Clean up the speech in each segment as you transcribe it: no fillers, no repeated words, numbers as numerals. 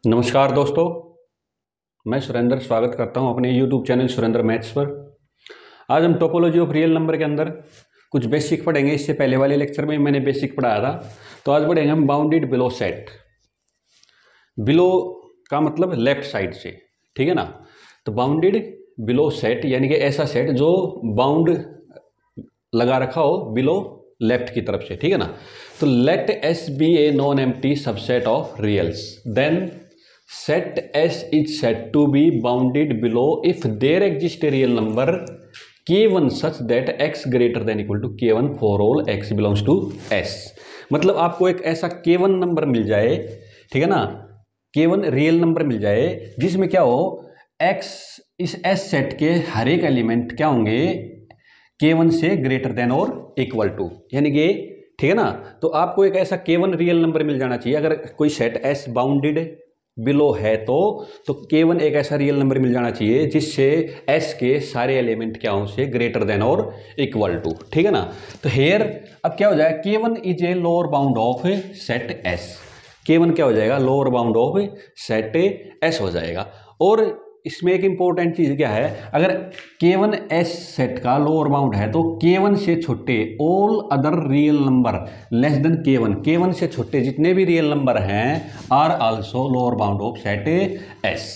नमस्कार दोस्तों, मैं सुरेंद्र स्वागत करता हूं अपने YouTube चैनल सुरेंद्र मैथ्स पर। आज हम टोपोलॉजी ऑफ रियल नंबर के अंदर कुछ बेसिक पढ़ेंगे। इससे पहले वाले लेक्चर में मैंने बेसिक पढ़ाया था, तो आज पढ़ेंगे हम बाउंडेड बिलो सेट। बिलो का मतलब लेफ्ट साइड से, ठीक है ना। तो बाउंडेड बिलो सेट यानी कि ऐसा सेट जो बाउंड लगा रखा हो बिलो लेफ्ट की तरफ से, ठीक है ना। तो let S be a non empty subset of reals, then set S is said to be bounded below if there exists a real number k1 such that x greater than equal to k1 for all x belongs to S। मतलब आपको एक ऐसा k1 number मिल जाए, ठीक है ना, k1 real number मिल जाए जिसमें क्या हो, x इस S सेट के हर एक एलिमेंट क्या होंगे, k1 से ग्रेटर देन और इक्वल टू, यानी कि ठीक है ना। तो आपको एक ऐसा k1 रियल नंबर मिल जाना चाहिए अगर कोई सेट S बाउंडेड बिलो है तो k1 एक ऐसा रियल नंबर मिल जाना चाहिए जिससे S के सारे एलिमेंट क्या हो से ग्रेटर देन और इक्वल टू, ठीक है ना। तो हेयर अब क्या हो जाएगा, k1 is a lower bound of set S। k1 क्या हो जाएगा, lower bound of set S हो जाएगा। और इसमें एक इंपॉर्टेंट चीज क्या है, अगर k1 S सेट का लोअर बाउंड है तो k1 से छोटे all other real number less than k1 से छोटे जितने भी रियल नंबर हैं are also lower bound of set S,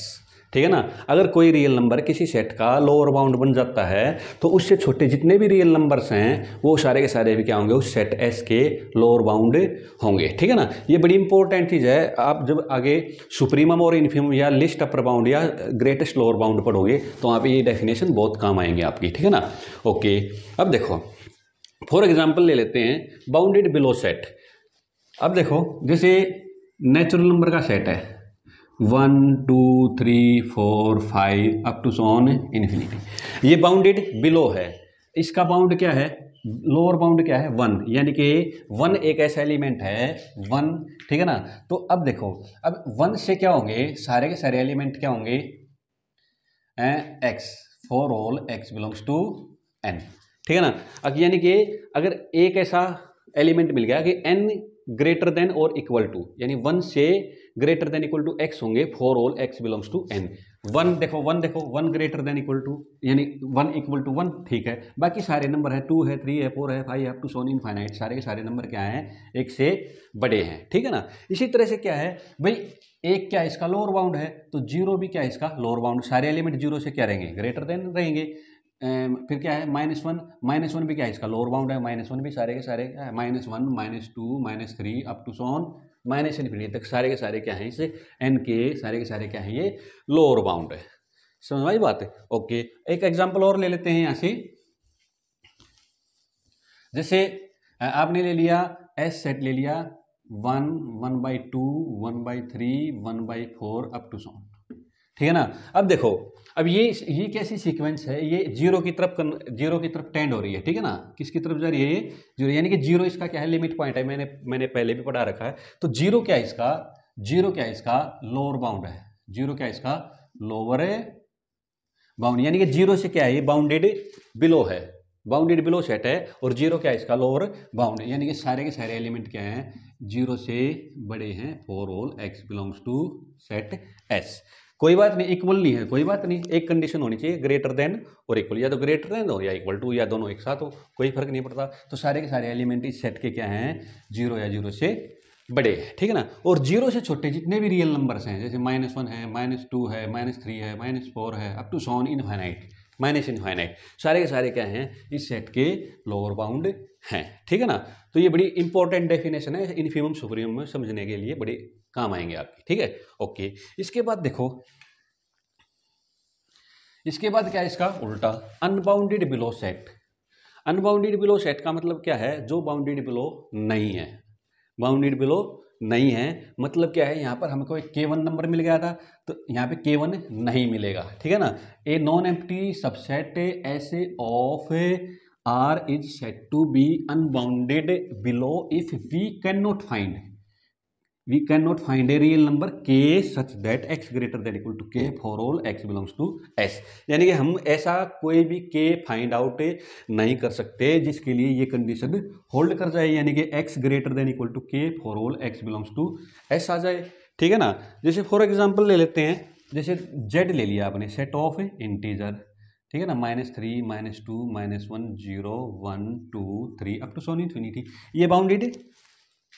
ठीक है ना। अगर कोई रियल नंबर किसी सेट का लोअर बाउंड बन जाता है तो उससे छोटे जितने भी रियल नंबर्स हैं वो सारे के सारे भी क्या होंगे, उस सेट S के लोअर बाउंड होंगे, ठीक है ना। ये बड़ी इंपॉर्टेंट चीज़ है। आप जब आगे सुप्रीमम और इन्फीमम या लिस्ट अपर बाउंड या ग्रेटेस्ट लोअर बाउंड पढ़ोगे तो वहाँ पर ये डेफिनेशन बहुत काम आएंगे आपकी, ठीक है ना। ओके, अब देखो फॉर एग्जाम्पल ले लेते हैं बाउंडेड बिलो सेट। अब देखो जैसे नेचुरल नंबर का सेट है 1 2 3 4 5 अप टू सॉन इन्फिनिटी, ये बाउंडेड बिलो है। इसका बाउंड क्या है, लोअर बाउंड क्या है 1, यानी कि 1 एक ऐसा एलिमेंट है 1, ठीक है ना। तो अब देखो, अब 1 से क्या होंगे, सारे के सारे एलिमेंट क्या होंगे, x for all x belongs to n, ठीक है ना। अब यानी कि अगर एक ऐसा एलिमेंट मिल गया कि n ग्रेटर देन और इक्वल टू, यानी 1 से greater than equal to x होंगे for all x belongs to n। 1 देखो 1 ग्रेटर देन इक्वल टू यानी 1 इक्वल टू 1, ठीक है। बाकी सारे नंबर है 2 है 3 है 4 है 5 है अप टू सोन इनफाइनाइट, सारे के सारे नंबर क्या हैं, एक से बड़े हैं, ठीक है ना। इसी तरह से क्या है भाई, एक क्या इसका लोअर बाउंड है तो 0 भी क्या इसका लोअर बाउंड, सारे एलिमेंट 0 से क्या रहेंगे, ग्रेटर देन रहेंगे। फिर क्या है -1 भी क्या है इसका लोअर बाउंड है, -1 भी सारे के सारे क्या है, -1 -2 -3 up to so on minus infinity तक सारे के सारे क्या हैं, इसे n के सारे के सारे क्या है, ये लोअर बाउंड है। समझ आई बात है। ओके, एक एग्जांपल और ले लेते हैं यहाँ से। जैसे आपने ले लिया S सेट ले लिया 1 1/2 1/3 1/4 अप टू सॉन, ठीक है ना। अब देखो, अब ये कैसी सीक्वेंस है, ये जीरो की तरफ टेंड हो रही है, ठीक है ना। किसकी तरफ जा रही है, ये जीरो, यानी कि जीरो इसका क्या है, लिमिट पॉइंट है। मैंने पहले भी पढ़ा रखा है। तो जीरो क्या है इसका लोअर बाउंड है, जीरो क्या है इसका लोअर बाउंड, यानी कि जीरो से क्या है, ये बाउंडेड बिलो है, बाउंडेड बिलो सेट है। और जीरो क्या है इसका लोअर बाउंड है, यानी कि सारे के सारे एलिमेंट क्या हैं, जीरो से बड़े हैं for all x belongs to set S। कोई बात नहीं, इक्वल नहीं है, कोई बात नहीं, एक कंडीशन होनी चाहिए ग्रेटर देन और इक्वल, या तो ग्रेटर देन हो या इक्वल टू, या दोनों एक साथ हो, कोई फर्क नहीं पड़ता। तो सारे के सारे एलिमेंट इस सेट के क्या हैं, 0 या 0 से बड़े हैं, ठीक है ना। और 0 से छोटे जितने भी रियल नंबर्स हैं, जैसे -1 है -2 है -3 है -4 है up to so on infinite minus infinite, सारे के सारे क्या हैं, इस सेट के लोअर बाउंड हैं, ठीक है ना। तो ये बड़ी इंपॉर्टेंट डेफिनेशन है, इनफीमम सुप्रीमम में समझने के लिए बड़े काम आएंगे आपकी, ठीक है। ओके, इसके बाद देखो, इसके बाद क्या है इसका उल्टा, unbounded below set. Unbounded below set का मतलब क्या है, जो बाउंडेड बिलो नहीं है, बाउंडेड बिलो नहीं है मतलब क्या है, यहाँ पर हमको एक k1 नंबर मिल गया था तो यहाँ पे k1 नहीं मिलेगा, ठीक है ना। A non empty subset S of R is set to be unbounded below if we can not find a real number k such that x greater than equal to k for all x belongs to S। यानी कि हम ऐसा कोई भी k find out नहीं कर सकते जिसके लिए ये कंडीशन होल्ड कर जाए, यानी कि x greater than equal to k for all x belongs to S आ जाए, ठीक है ना। जैसे फॉर एग्जांपल ले लेते हैं, जैसे जेड ले लिया आपने, सेट ऑफ इंटीजर, ठीक है ना, -3 -2 -1 0 1 2 3 अप टू सोन इन्फिनिटी, ये बाउंडेड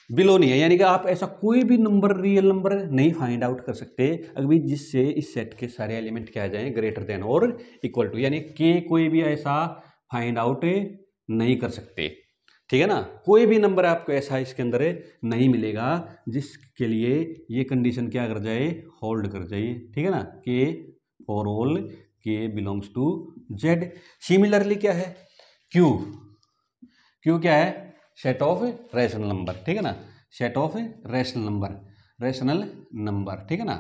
बिलो नहीं है, यानी कि आप ऐसा कोई भी नंबर, रियल नंबर नहीं फाइंड आउट कर सकते अभी जिससे इस सेट के सारे एलिमेंट क्या आ जाएं ग्रेटर देन और इक्वल टू, यानी के कोई भी ऐसा फाइंड आउट नहीं कर सकते, ठीक है ना। कोई भी नंबर आपको ऐसा इसके अंदर नहीं मिलेगा जिसके लिए ये कंडीशन क्या कर जाए, होल्ड कर जाए, ठीक है ना, के फॉर ऑल के बिलोंग्स टू जेड। सिमिलरली क्या है, क्यू, क्यू क्या है, सेट ऑफ रैशनल नंबर, ठीक है ना, set of rational number, rational number, ठीक है ना।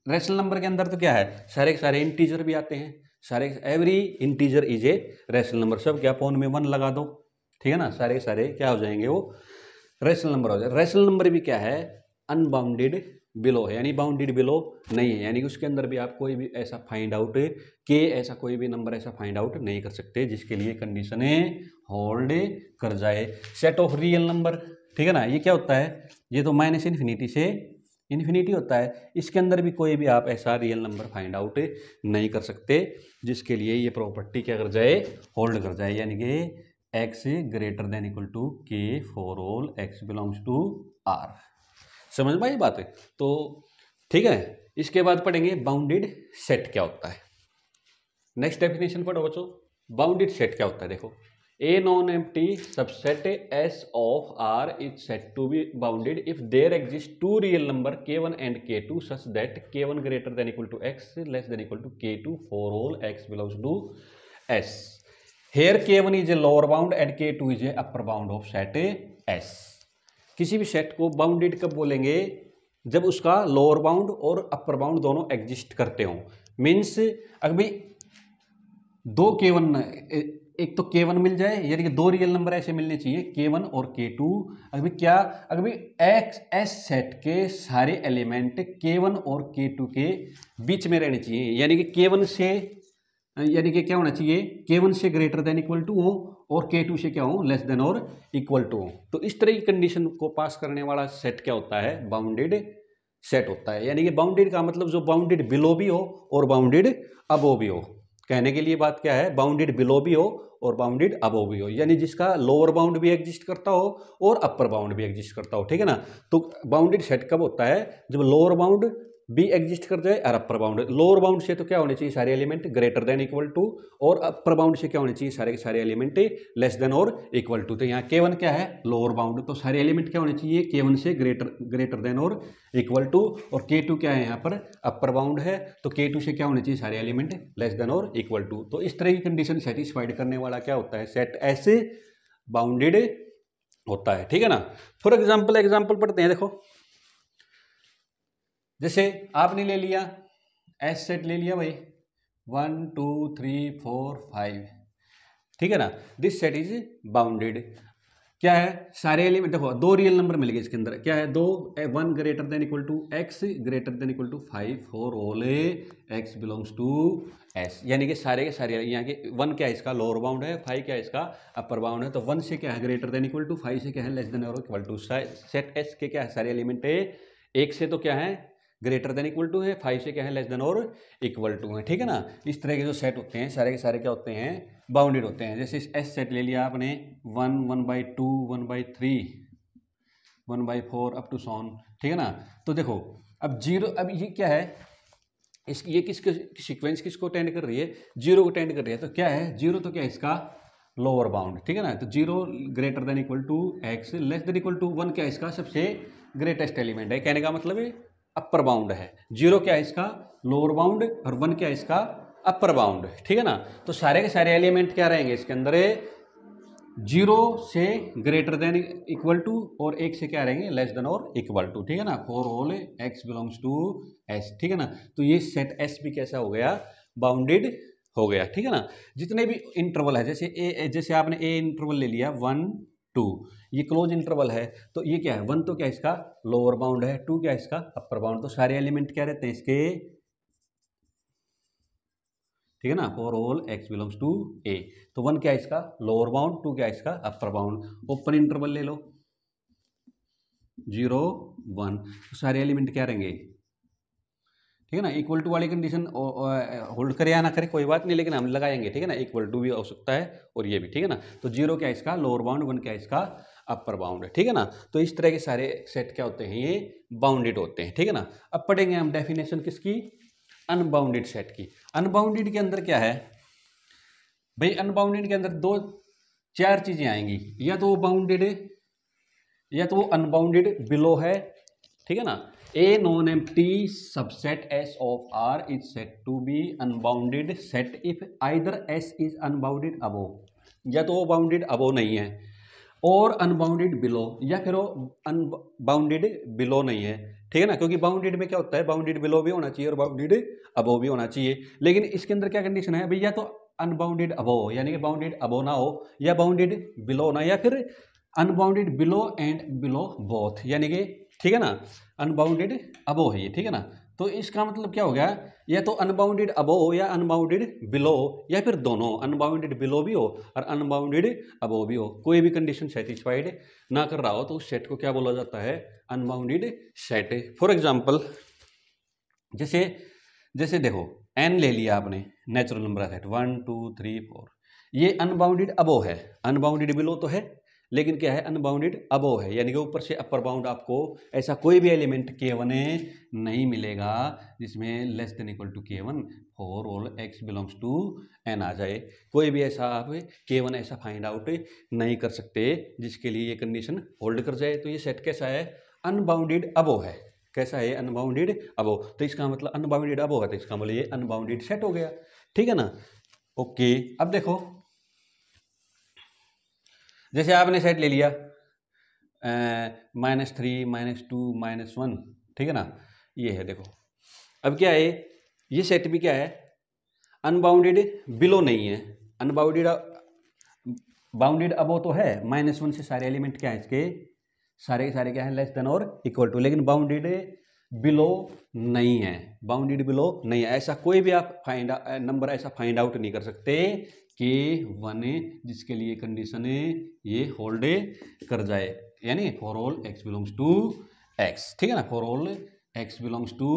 रैशनल नंबर के अंदर तो क्या है, सारे के सारे इंटीजर भी आते हैं, सारे every integer is a rational number, सब क्या अपॉन में 1 लगा दो, ठीक है ना, सारे के सारे क्या हो जाएंगे, वो रैशनल नंबर हो जाए। रैशनल नंबर भी क्या है, अनबाउंडेड बिलो है, यानी बाउंडेड बिलो नहीं है, यानी कि उसके अंदर भी आप कोई भी ऐसा फाइंड आउट के ऐसा कोई भी नंबर ऐसा फाइंड आउट नहीं कर सकते जिसके लिए कंडीशनें होल्ड कर जाए। सेट ऑफ रियल नंबर, ठीक है ना, ये क्या होता है, ये तो माइनस इन्फिनिटी से इन्फिनिटी होता है, इसके अंदर भी कोई भी आप ऐसा रियल नंबर फाइंड आउट नहीं कर सकते जिसके लिए ये प्रॉपर्टी क्या कर जाए, होल्ड कर जाए, यानी कि X greater than equal to K for all x belongs to R. समझ में आई बात है, तो ठीक है। इसके बाद पढ़ेंगे बाउंडेड सेट क्या होता है। नेक्स्ट डेफिनेशन पढ़ो बच्चों, बाउंडेड सेट क्या होता है, देखो, a non empty subset S of R is set to be bounded if there exist two real number k1 and k2 such that k1 greater than equal to x less than equal to k2 for all x belongs to s। Here k1 is a lower bound and k2 is a upper bound of set s। किसी भी set को bounded कब बोलेंगे, जब उसका lower bound और upper bound दोनों exist करते हो। मीन्स अगर भाई दो k1, एक तो k1 मिल जाए, यानी कि दो रियल नंबर ऐसे मिलने चाहिए k1 और k2, अभी क्या, अभी एक्स एस सेट के सारे एलिमेंट k1 और k2 के बीच में रहने चाहिए, यानी कि k1 से, यानी कि क्या होना चाहिए, k1 से ग्रेटर देन इक्वल टू हो और k2 से क्या हो, लेस देन और इक्वल टू हो। तो इस तरह की कंडीशन को पास करने वाला सेट क्या होता है, बाउंडेड सेट होता है। यानी कि बाउंडेड का मतलब जो बाउंडेड बिलो भी हो और बाउंडेड अबो भी हो। कहने के लिए बात क्या है, बाउंडेड बिलो भी हो और बाउंडेड अबव भी हो, यानी जिसका लोअर बाउंड भी एग्जिस्ट करता हो और अपर बाउंड भी एग्जिस्ट करता हो, ठीक है ना। तो बाउंडेड सेट कब होता है, जब लोअर बाउंड भी एग्जिस्ट कर जाए और अपर बाउंड। लोअर बाउंड से तो क्या होने चाहिए, सारे element greater than equal to, और अपर बाउंड से क्या होने चाहिए, सारे के सारे एलिमेंट लेस देन और इक्वल टू। तो यहाँ k1 क्या है, लोअर बाउंड, तो सारे एलिमेंट क्या होने चाहिए, k1 से ग्रेटर देन और इक्वल टू, और k2 क्या है, यहाँ पर अपर बाउंड है, तो k2 से क्या होने चाहिए, सारे एलिमेंट लेस देन और इक्वल टू। तो इस तरह की कंडीशन सेटिस्फाइड करने वाला क्या होता है, सेट ऐसे बाउंडेड होता है, ठीक है ना। फॉर एग्जाम्पल पढ़ते हैं, देखो, जैसे आपने ले लिया एस सेट ले लिया भाई 1 2 3 4 5, ठीक है ना, दिस सेट इज बाउंडेड। क्या है, सारे एलिमेंट, देखो दो रियल नंबर मिल गए इसके अंदर, क्या है, दो, 1 greater than equal to x greater than equal to 5 for all x belongs to S, यानी कि सारे के सारे, यहाँ के 1 क्या है इसका लोअर बाउंड है, 5 क्या है इसका अपर बाउंड है, तो 1 से क्या है ग्रेटर देन इक्वल टू, 5 से क्या है लेस देन और इक्वल टू। सेट एस के क्या है, सारे एलिमेंट है, 1 से तो क्या है ग्रेटर देन इक्वल टू है, 5 से क्या है लेस देन और इक्वल टू है, ठीक है ना। इस तरह के जो सेट होते हैं सारे के सारे क्या होते हैं, बाउंडेड होते हैं। जैसे एस सेट ले लिया आपने 1 1/2 1/3 1/4 अप टू सॉन, ठीक है ना। तो देखो अब जीरो, अब ये क्या है, इस ये किसके सीक्वेंस किसको टेंड कर रही है, जीरो को टेंड कर रही है। तो क्या है, जीरो तो क्या है इसका लोअर बाउंड, ठीक है ना। तो 0 greater than equal to x less than equal to 1 क्या है इसका सबसे ग्रेटेस्ट एलिमेंट है, कहने का मतलब है अपर बाउंड है। 0 क्या है इसका लोअर बाउंड और 1 क्या है इसका अपर बाउंड, ठीक है ना। तो सारे के सारे एलिमेंट क्या रहेंगे इसके अंदर, 0 से ग्रेटर देन इक्वल टू और 1 से क्या रहेंगे लेस देन और इक्वल टू, ठीक है ना, for all x belongs to S, ठीक है ना। तो ये सेट एस भी कैसा हो गया, बाउंडेड हो गया, ठीक है ना। जितने भी इंटरवल है, जैसे आपने ए इंटरवल ले लिया 1 2, ये क्लोज इंटरवल है, तो ये क्या है, 1 तो क्या है इसका लोअर बाउंड है, 2 क्या है इसका अपर बाउंड, तो सारे एलिमेंट क्या रहते हैं इसके, ठीक है ना, for all x belongs to A. तो 1 क्या है इसका लोअर बाउंड, 2 क्या है इसका अपर बाउंड। ओपन इंटरवल ले लो, 0 1, सारे एलिमेंट क्या रहेंगे, ठीक है ना। इक्वल टू वाली कंडीशन होल्ड करे या ना करे कोई बात नहीं, लेकिन हम लगाएंगे, ठीक है ना। इक्वल टू भी हो सकता है और ये भी, ठीक है ना। तो 0 क्या है इसका लोअर बाउंड, 1 क्या है इसका अपर बाउंड है, ठीक है ना। तो इस तरह के सारे सेट क्या होते हैं, ये बाउंडेड होते हैं, ठीक है ना। अब पढ़ेंगे हम डेफिनेशन किसकी, अनबाउंडेड सेट की। अनबाउंडेड के अंदर क्या है भाई, अनबाउंडेड के अंदर दो चार चीजें आएंगी, या तो वो बाउंडेड है या तो वो अनबाउंडेड बिलो है, ठीक है ना। A non empty subset S of R is set to be unbounded set if either S is unbounded above, या तो वो बाउंडेड अबोव नहीं है और अनबाउंडेड बिलो, या फिर वो अनबाउंडेड बिलो नहीं है, ठीक है ना। क्योंकि बाउंडेड में क्या होता है, बाउंडेड बिलो भी होना चाहिए और बाउंडेड अबोव भी होना चाहिए, लेकिन इसके अंदर क्या कंडीशन है भैया, तो अनबाउंडेड अबोव यानी कि बाउंडेड अबोव ना हो या बाउंडेड बिलो ना, या फिर unbounded below and below both, यानी कि ठीक है ना, अनबाउंडेड अबोव है ये, ठीक है ना। तो इसका मतलब क्या हो गया, या तो अनबाउंडेड अबोव हो या अनबाउंडेड बिलो, या फिर दोनों, अनबाउंडेड बिलो भी हो और अनबाउंडेड अबोव भी हो, कोई भी कंडीशन सेटिस्फाइड ना कर रहा हो तो उस सेट को क्या बोला जाता है, अनबाउंडेड सेट। फॉर एग्जांपल जैसे जैसे देखो n ले लिया आपने, नेचुरल नंबर सेट 1 2 3 4, ये अनबाउंडेड अबोव है, अनबाउंडेड बिलो तो है लेकिन क्या है, अनबाउंडेड अबोव है, यानी कि ऊपर से अपर बाउंड आपको ऐसा कोई भी एलिमेंट k1 नहीं मिलेगा जिसमें less than equal to k1 for all x belongs to n आ जाए। कोई भी ऐसा आप k1 ऐसा फाइंड आउट नहीं कर सकते जिसके लिए ये कंडीशन होल्ड कर जाए। तो ये सेट कैसा है, अनबाउंडेड अबोव है, कैसा है, अनबाउंडेड अबोव। तो इसका मतलब अनबाउंडेड अबोव है तो इसका मतलब ये अनबाउंडेड सेट हो गया, ठीक है ना। ओके, अब देखो जैसे आपने सेट ले लिया -3 -2 -1, ठीक है ना, ये है देखो। अब क्या है, ये सेट भी क्या है, अनबाउंडेड बिलो नहीं है, अनबाउंडेड बाउंडेड अबो तो है, -1 से सारे एलिमेंट क्या है इसके, सारे सारे क्या है लेस देन और इक्वल टू, लेकिन बाउंडेड बिलो नहीं है, बाउंडेड बिलो नहीं है। ऐसा कोई भी आप फाइंड नंबर ऐसा फाइंड आउट नहीं कर सकते कि 1 जिसके लिए कंडीशन ये होल्ड कर जाए, यानी for all x belongs to x, ठीक है ना, for all x belongs to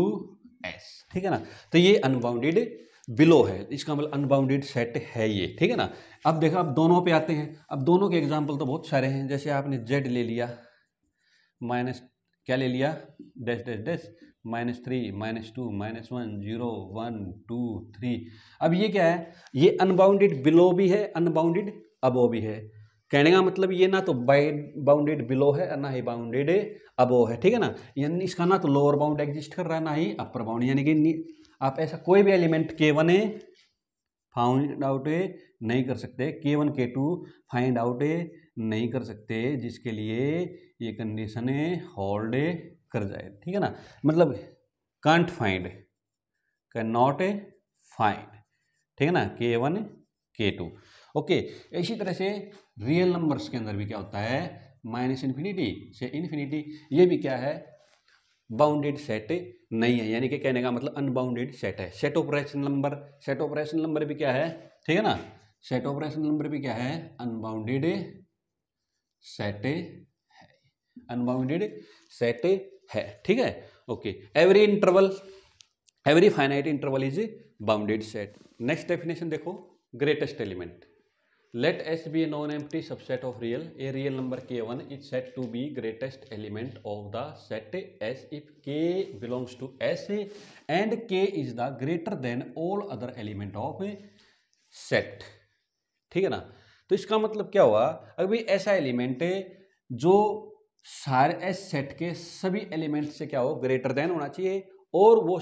s, ठीक है ना। तो ये अनबाउंडेड बिलो है, इसका मतलब अनबाउंडेड सेट है ये, ठीक है ना। अब देखो अब दोनों पे आते हैं, अब दोनों के एग्जाम्पल तो बहुत सारे हैं। जैसे आपने z ले लिया, माइनस क्या ले लिया, डैश डैश डैश -3 -2 -1 0 1 2 3। अब ये क्या है, ये अनबाउंडेड बिलो भी है अनबाउंडेड अबो भी है। कहने का मतलब ये ना तो बाउंडेड बिलो है ना ही बाउंडेड अबो है, ठीक है ना। यानी इसका ना तो लोअर बाउंड एग्जिस्ट कर रहा है ना ही अपर बाउंड, यानी कि आप ऐसा कोई भी एलिमेंट k1 फाइंड आउट नहीं कर सकते, k1 k2 फाइंड आउट नहीं कर सकते जिसके लिए ये कंडीशन होल्ड कर जाए, ठीक है ना। मतलब can't find, can not find, ठीक है ना, k1 k2। ओके, इसी तरह से रियल नंबर्स के अंदर भी क्या होता है, -∞ से इन्फिनिटी, ये भी क्या है, बाउंडेड सेट नहीं है, यानी कि कहने का मतलब अनबाउंडेड सेट है। Set operation number, set operation number भी क्या है, ठीक है ना, सेट ऑपरेशन नंबर भी क्या है, अनबाउंडेड सेट है, अनबाउंडेड सेट है, ठीक है। Okay, every interval, every finite interval is bounded set. Next definition देखो, greatest element, let S be a non-empty subset of real, a real number k1 is said to be greatest element of the set S if k belongs to S and k is the greater than all other element of set, ठीक है ना। तो इसका मतलब क्या हुआ, अभी ऐसा एलिमेंट जो सारे एस सेट के सभी एलिमेंट से क्या हो, ग्रेटर देन होना चाहिए और वो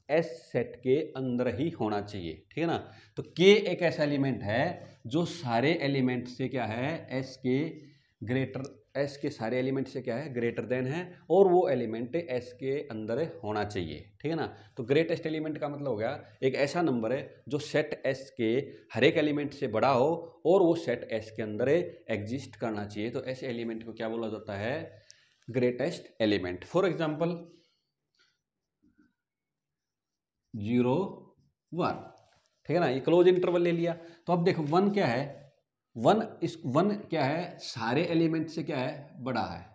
एस सेट के अंदर ही होना चाहिए, ठीक है ना। तो के एक ऐसा एलिमेंट है जो सारे एलिमेंट से क्या है, एस के ग्रेटर, एस के सारे एलिमेंट से क्या है, ग्रेटर देन है और वो एलिमेंट एस के अंदर होना चाहिए, ठीक है ना। तो ग्रेटेस्ट एलिमेंट का मतलब हो गया एक ऐसा नंबर है जो सेट एस के हर एक एलिमेंट से बड़ा हो और वो सेट एस के अंदर एग्जिस्ट करना चाहिए। तो ऐसे एलिमेंट को क्या बोला जाता है, ग्रेटेस्ट एलिमेंट। फॉर एग्जाम्पल 0 1, ठीक है ना, ये क्लोज इंटरवल ले लिया। तो अब देखो 1 क्या है, 1 क्या है, सारे एलिमेंट से क्या है, बड़ा है,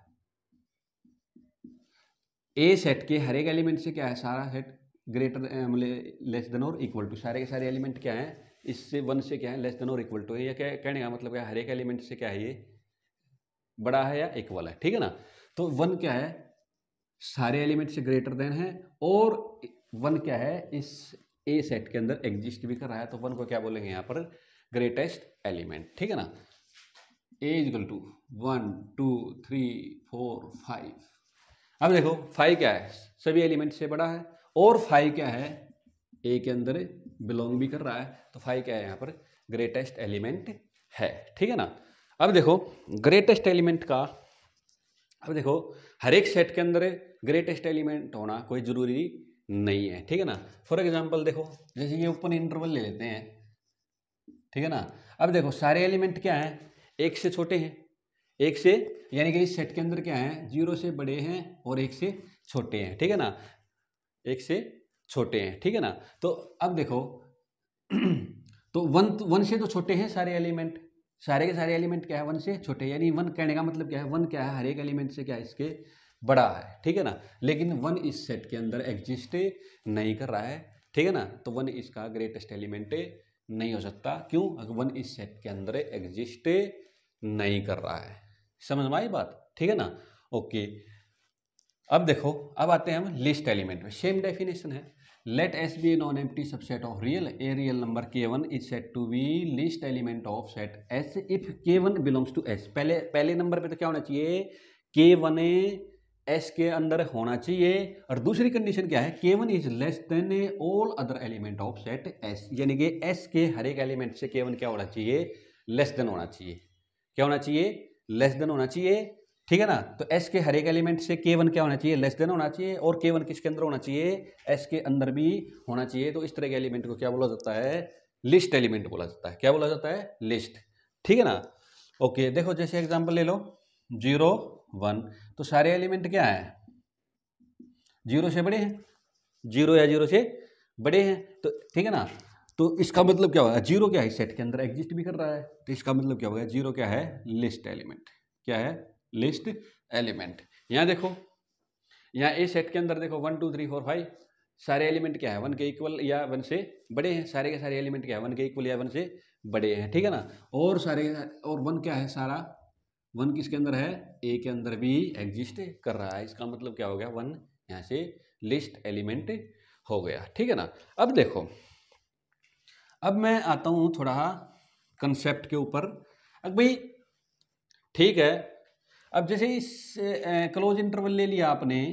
ए सेट के हर एक एलिमेंट से क्या है, सारा सेट ग्रेटर मतलब लेस देन और इक्वल टू, सारे के सारे एलिमेंट क्या है इससे 1 से क्या है लेस देन और इक्वल टू है। या क्या कहने का मतलब क्या, हर एक एलिमेंट से क्या है ये बड़ा है या इक्वल है, ठीक है ना। तो 1 क्या है सारे एलिमेंट से ग्रेटर देन है, और 1 क्या है इस ए सेट के अंदर एग्जिस्ट भी कर रहा है, तो 1 को क्या बोलेंगे यहाँ पर ग्रेटेस्ट एलिमेंट, ठीक है ना। ए इक्वल टू 1 2 3 4 5। अब देखो 5 क्या है सभी एलिमेंट से बड़ा है, और 5 क्या है ए के अंदर बिलोंग भी कर रहा है, तो 5 क्या है यहाँ पर ग्रेटेस्ट एलिमेंट है, ठीक है ना। अब देखो ग्रेटेस्ट एलिमेंट का, अब देखो हर एक सेट के अंदर ग्रेटेस्ट एलिमेंट होना कोई जरूरी नहीं है, ठीक है ना। फॉर एग्जांपल देखो जैसे ये ओपन इंटरवल ले लेते हैं, ठीक है ना। अब देखो सारे एलिमेंट क्या हैं एक से छोटे हैं, एक से यानी कि इस सेट के अंदर क्या है 0 से बड़े हैं और 1 से छोटे हैं, ठीक है ना, 1 से छोटे हैं, ठीक है ना। तो अब देखो तो 1 से तो छोटे हैं सारे एलिमेंट, सारे के सारे एलिमेंट क्या है 1 से छोटे, यानी 1 कहने का मतलब क्या है 1 क्या है हर एक एलिमेंट से क्या है इसके बड़ा है, ठीक है ना। लेकिन 1 इस सेट के अंदर एग्जिस्ट नहीं कर रहा है, ठीक है ना। तो 1 इसका ग्रेटेस्ट एलिमेंट नहीं हो सकता, क्यों, अगर 1 इस सेट के अंदर एग्जिस्ट नहीं कर रहा है। समझ में आई बात, ठीक है ना। ओके अब देखो अब आते हैं हम लिस्ट एलिमेंट में, सेम डेफिनेशन है। Let S be a non empty subset of real, a real number k1 is set to be least element of set S if k1 belongs to S. पहले नंबर पे तो क्या होना चाहिए k1 S के अंदर होना चाहिए, और दूसरी कंडीशन क्या है k1 is less than all other element of set S, यानी कि एस के हर एक एलिमेंट से k1 क्या होना चाहिए लेस देन होना चाहिए, क्या होना चाहिए लेस देन होना चाहिए, ठीक है ना। तो S के हर एक एलिमेंट से k1 क्या होना चाहिए लेस देन होना चाहिए, और k1 किसके अंदर होना चाहिए S के अंदर भी होना चाहिए। तो इस तरह के एलिमेंट को क्या बोला जाता है लिस्ट एलिमेंट बोला जाता है, क्या बोला जाता है लिस्ट, ठीक है ना। ओके देखो जैसे एग्जांपल ले लो 0 1, तो सारे एलिमेंट क्या है 0 से बड़े हैं, 0 या 0 से बड़े हैं, तो ठीक है ना। तो इसका मतलब क्या होगा 0 क्या है सेट के अंदर एग्जिस्ट भी कर रहा है, तो इसका मतलब क्या होगा 0 क्या है लिस्ट एलिमेंट, क्या है लिस्ट एलिमेंट। यहाँ देखो यहाँ ए सेट के अंदर देखो 1 2 3 4 5 सारे एलिमेंट क्या है 1 के इक्वल या 1 से बड़े हैं, सारे के सारे एलिमेंट क्या है 1 के इक्वल या 1 से बड़े हैं, ठीक है ना। और सारे और 1 क्या है सारा 1 किसके अंदर है ए के अंदर भी एग्जिस्ट कर रहा है, इसका मतलब क्या हो गया 1 यहाँ से लिस्ट एलिमेंट हो गया, ठीक है ना। अब देखो अब मैं आता हूँ थोड़ा कंसेप्ट के ऊपर। अब भाई ठीक है अब जैसे इस क्लोज इंटरवल ले लिया आपने,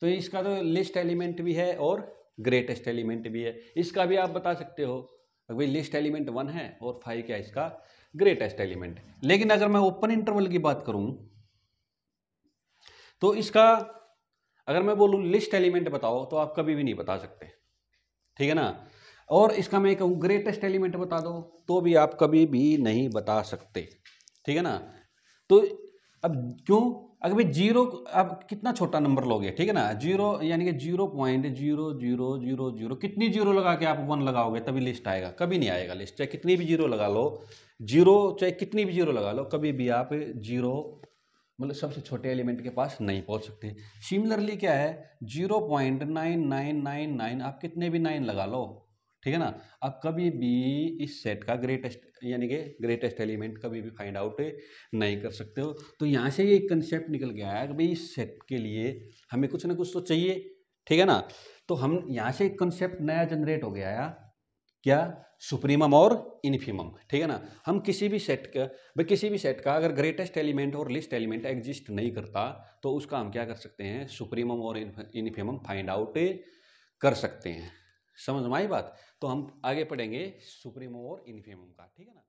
तो इसका तो लिस्ट एलिमेंट भी है और ग्रेटेस्ट एलिमेंट भी है, इसका भी आप बता सकते हो भाई लिस्ट एलिमेंट 1 है और 5 क्या है इसका ग्रेटेस्ट एलिमेंट। लेकिन अगर मैं ओपन इंटरवल की बात करूं तो इसका अगर मैं बोलूं लिस्ट एलिमेंट बताओ तो आप कभी भी नहीं बता सकते, ठीक है ना। और इसका मैं कहूँ ग्रेटेस्ट एलिमेंट बता दो तो भी आप कभी भी नहीं बता सकते, ठीक है ना। तो अब क्यों अगर भाई 0 आप कितना छोटा नंबर लोगे, ठीक है ना 0 यानी कि 0.0000 कितनी 0 लगा के आप 1 लगाओगे तभी लिस्ट आएगा, कभी नहीं आएगा लिस्ट, चाहे कितनी भी 0 लगा लो 0 चाहे कितनी भी 0 लगा लो कभी भी आप 0 मतलब सबसे छोटे एलिमेंट के पास नहीं पहुंच सकते। सिमिलरली क्या है 0.9999 आप कितने भी 9 लगा लो, ठीक है ना, आप कभी भी इस सेट का ग्रेटेस्ट यानी कि ग्रेटेस्ट एलिमेंट कभी भी फाइंड आउट नहीं कर सकते हो। तो यहाँ से ये कंसेप्ट निकल गया है कि भाई इस सेट के लिए हमें कुछ ना कुछ तो चाहिए, ठीक है ना। तो हम यहाँ से एक कंसेप्ट नया जनरेट हो गया है क्या सुप्रीमम और इन्फीमम, ठीक है ना। हम किसी भी सेट का अगर ग्रेटेस्ट एलिमेंट और लिस्ट एलिमेंट एग्जिस्ट नहीं करता तो उसका हम क्या कर सकते हैं सुप्रीमम और इन्फीमम फाइंड आउट कर सकते हैं। समझ में आई बात। तो हम आगे पढ़ेंगे सुप्रीमम और इन्फीमम का, ठीक है ना।